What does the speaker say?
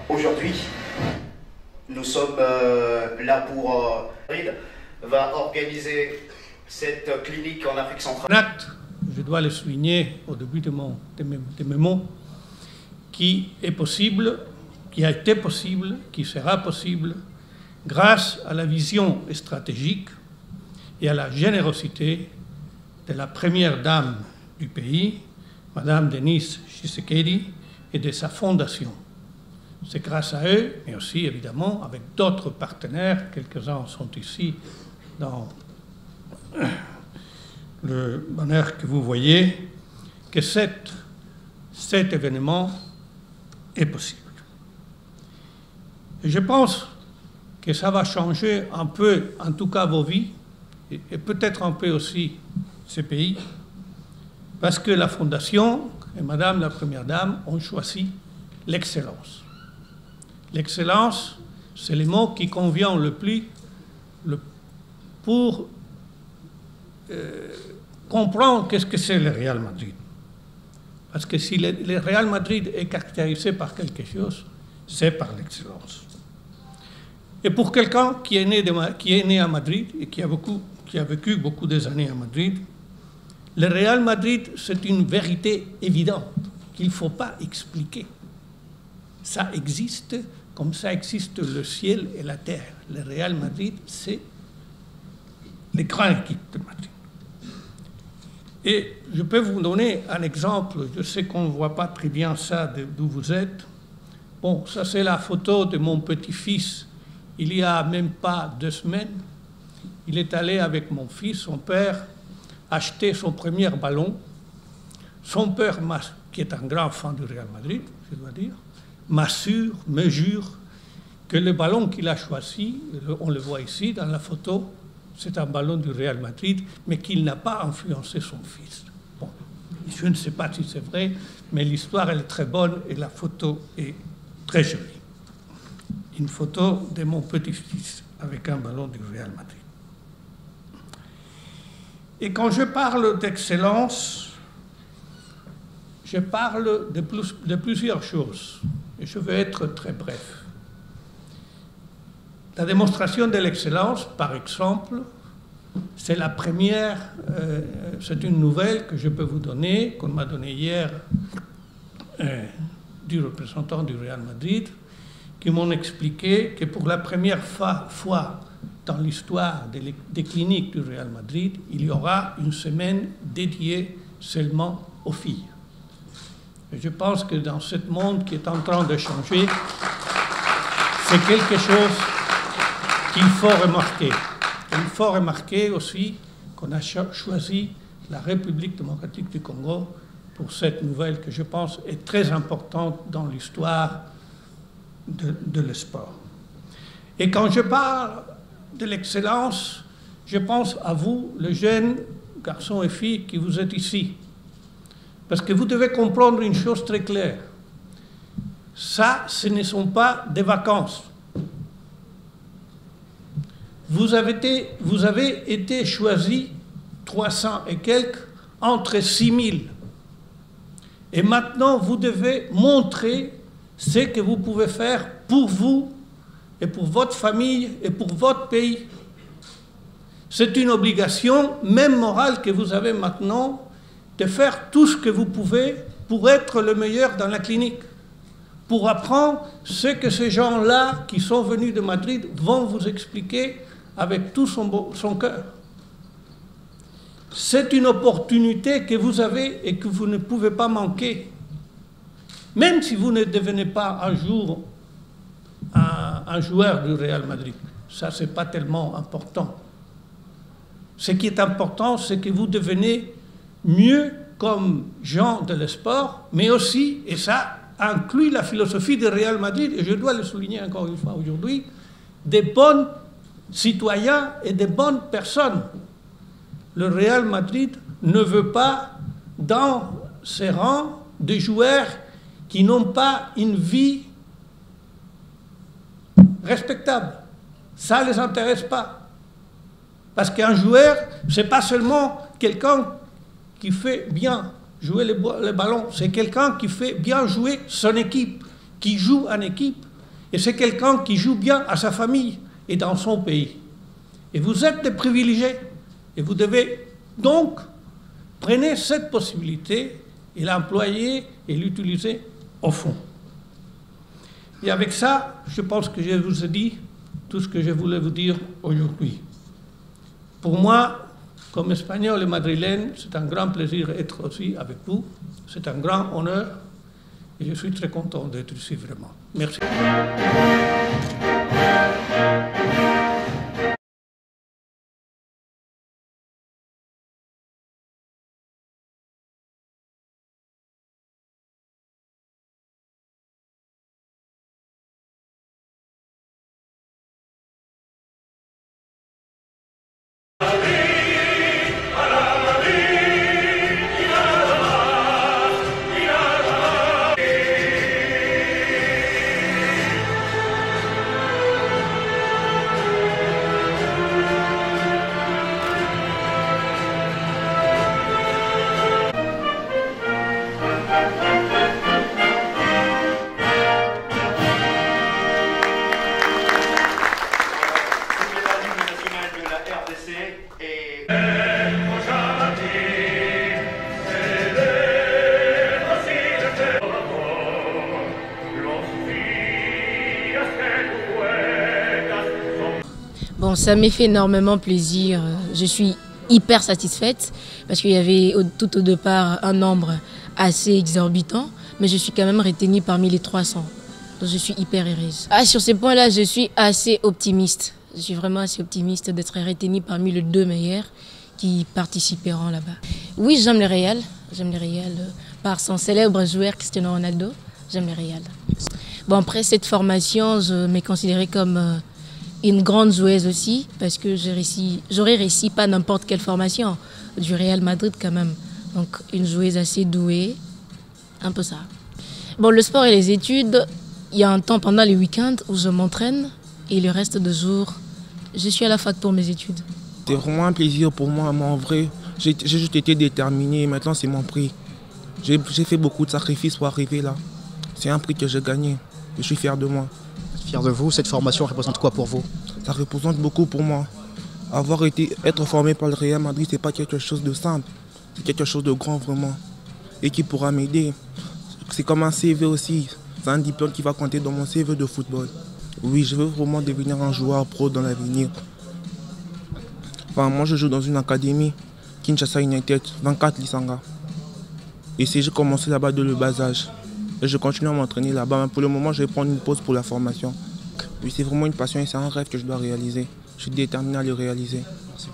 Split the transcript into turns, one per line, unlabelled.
Aujourd'hui, nous sommes là pour va organiser cette clinique en Afrique centrale.
Un acte, je dois le souligner au début de mes mots, qui est possible, qui a été possible, qui sera possible grâce à la vision stratégique et à la générosité de la première dame du pays, Madame Denise Tshisekedi, et de sa fondation. C'est grâce à eux, mais aussi évidemment avec d'autres partenaires, quelques-uns sont ici dans le banner que vous voyez, que cet événement est possible. Et je pense que ça va changer un peu, en tout cas vos vies, et peut-être un peu aussi ces pays, parce que la Fondation et Madame la Première Dame ont choisi l'excellence. L'excellence, c'est le mot qui convient le plus pour comprendre qu'est-ce que c'est le Real Madrid. Parce que si le Real Madrid est caractérisé par quelque chose, c'est par l'excellence. Et pour quelqu'un qui est né à Madrid et qui a vécu beaucoup des années à Madrid, le Real Madrid, c'est une vérité évidente qu'il ne faut pas expliquer. Ça existe comme ça existe le ciel et la terre. Le Real Madrid, c'est les grandes équipes de Madrid. Et je peux vous donner un exemple. Je sais qu'on ne voit pas très bien ça d'où vous êtes. Bon, ça c'est la photo de mon petit-fils il y a même pas 2 semaines. Il est allé avec mon fils, son père, acheter son premier ballon. Son père, qui est un grand fan du Real Madrid, je dois dire, me jure que le ballon qu'il a choisi, on le voit ici dans la photo, c'est un ballon du Real Madrid, mais qu'il n'a pas influencé son fils. Bon, je ne sais pas si c'est vrai, mais l'histoire elle est très bonne et la photo est très jolie. Une photo de mon petit-fils avec un ballon du Real Madrid. Et quand je parle d'excellence, je parle de plusieurs choses, et je vais être très bref. La démonstration de l'excellence, par exemple, c'est la première, c'est une nouvelle que je peux vous donner, qu'on m'a donnée hier du représentant du Real Madrid, qui m'ont expliqué que pour la première fois dans l'histoire des cliniques du Real Madrid, il y aura une semaine dédiée seulement aux filles. Et je pense que dans ce monde qui est en train de changer, c'est quelque chose qu'il faut remarquer. Il faut remarquer aussi qu'on a choisi la République démocratique du Congo pour cette nouvelle que je pense est très importante dans l'histoire de le sport. Et quand je parle de l'excellence, je pense à vous, les jeunes garçons et filles qui vous êtes ici. Parce que vous devez comprendre une chose très claire. Ça, ce ne sont pas des vacances. Vous avez été choisis 300 et quelques entre 6000. Et maintenant, vous devez montrer ce que vous pouvez faire pour vous et pour votre famille et pour votre pays. C'est une obligation, même morale, que vous avez maintenant, de faire tout ce que vous pouvez pour être le meilleur dans la clinique, pour apprendre ce que ces gens-là qui sont venus de Madrid vont vous expliquer avec tout son cœur. C'est une opportunité que vous avez et que vous ne pouvez pas manquer. Même si vous ne devenez pas un jour un joueur du Real Madrid, ça c'est pas tellement important. Ce qui est important, c'est que vous devenez mieux comme gens de l'esport, mais aussi, et ça inclut la philosophie du Real Madrid, et je dois le souligner encore une fois aujourd'hui, des bons citoyens et des bonnes personnes. Le Real Madrid ne veut pas dans ses rangs des joueurs qui n'ont pas une vie respectable. Ça ne les intéresse pas. Parce qu'un joueur, ce n'est pas seulement quelqu'un qui fait bien jouer le ballon, c'est quelqu'un qui fait bien jouer son équipe, qui joue en équipe. Et c'est quelqu'un qui joue bien à sa famille et dans son pays. Et vous êtes des privilégiés. Et vous devez donc prendre cette possibilité et l'employer et l'utiliser au fond. Et avec ça, je pense que je vous ai dit tout ce que je voulais vous dire aujourd'hui. Pour moi, comme Espagnol et Madrilène, c'est un grand plaisir d'être aussi avec vous. C'est un grand honneur et je suis très content d'être ici vraiment. Merci.
Bon, ça m'est fait énormément plaisir. Je suis hyper satisfaite parce qu'il y avait tout au départ un nombre assez exorbitant, mais je suis quand même retenue parmi les 300. Donc je suis hyper heureuse. Sur ces points-là, je suis assez optimiste. Je suis vraiment assez optimiste d'être retenue parmi les 2 meilleurs qui participeront là-bas. Oui, j'aime le Real. J'aime le Real par son célèbre joueur Cristiano Ronaldo. J'aime le Real. Bon, après cette formation, je me considérais comme une grande joueuse aussi, parce que j'aurais réussi pas n'importe quelle formation, du Real Madrid quand même. Donc une joueuse assez douée, un peu ça. Bon, le sport et les études, il y a un temps pendant les week-ends où je m'entraîne et le reste des jours, je suis à la fac pour mes études.
C'est vraiment un plaisir pour moi, mais en vrai, j'ai juste été déterminé et maintenant c'est mon prix. J'ai fait beaucoup de sacrifices pour arriver là. C'est un prix que j'ai gagné. Je suis fier de moi.
Fier de vous, cette formation représente quoi pour vous?
Ça représente beaucoup pour moi. Être formé par le Real Madrid, c'est pas quelque chose de simple. C'est quelque chose de grand vraiment. Et qui pourra m'aider. C'est comme un CV aussi. C'est un diplôme qui va compter dans mon CV de football. Oui, je veux vraiment devenir un joueur pro dans l'avenir. Enfin, moi je joue dans une académie, Kinshasa United, 24 Lisanga. Et j'ai commencé là-bas de le bas âge. Et je continue à m'entraîner là-bas. Mais pour le moment, je vais prendre une pause pour la formation. Oui, c'est vraiment une passion et c'est un rêve que je dois réaliser. Je suis déterminé à le réaliser.
Merci.